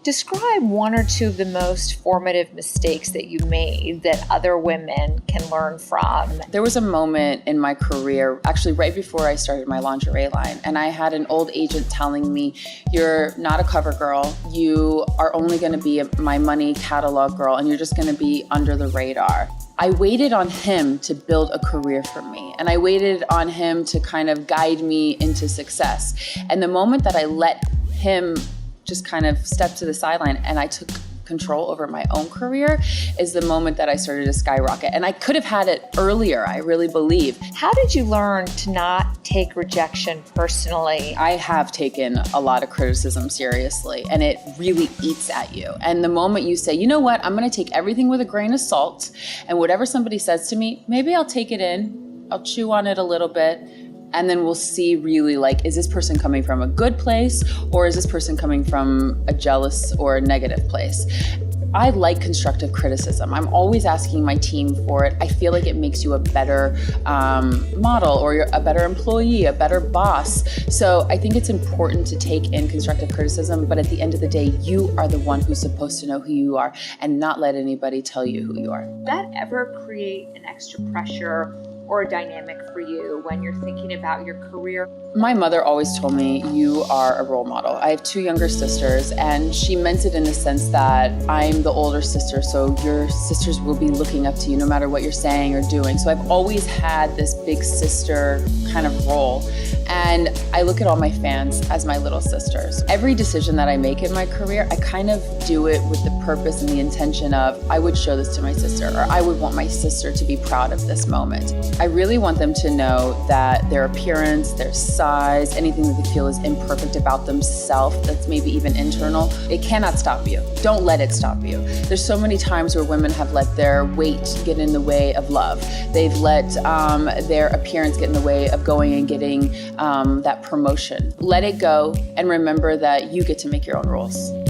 Describe one or two of the most formative mistakes that you made that other women can learn from. There was a moment in my career, actually right before I started my lingerie line, and I had an old agent telling me, "You're not a cover girl. You are only going to be my money catalog girl, and you're just going to be under the radar." I waited on him to build a career for me, and I waited on him to kind of guide me into success. And the moment that I let him just kind of step to the sideline and I took control over my own career is the moment that I started to skyrocket. And I could have had it earlier, I really believe. How did you learn to not take rejection personally? I have taken a lot of criticism seriously, and it really eats at you. And the moment you say, you know what, I'm gonna take everything with a grain of salt, and whatever somebody says to me, maybe I'll take it in, I'll chew on it a little bit, and then we'll see really, like, is this person coming from a good place, or is this person coming from a jealous or a negative place? I like constructive criticism. I'm always asking my team for it. I feel like it makes you a better model, or you're a better employee, a better boss. So I think it's important to take in constructive criticism, but at the end of the day, you are the one who's supposed to know who you are and not let anybody tell you who you are. Does that ever create an extra pressure or a dynamic for you when you're thinking about your career? My mother always told me, you are a role model. I have two younger sisters, and she meant it in the sense that I'm the older sister, so your sisters will be looking up to you no matter what you're saying or doing. So I've always had this big sister kind of role. And I look at all my fans as my little sisters. Every decision that I make in my career, I kind of do it with the purpose and the intention of, I would show this to my sister, or I would want my sister to be proud of this moment. I really want them to know that their appearance, their size, anything that they feel is imperfect about themselves, that's maybe even internal, it cannot stop you. Don't let it stop you. There's so many times where women have let their weight get in the way of love. They've let their appearance get in the way of going and getting that promotion. Let it go, and remember that you get to make your own rules.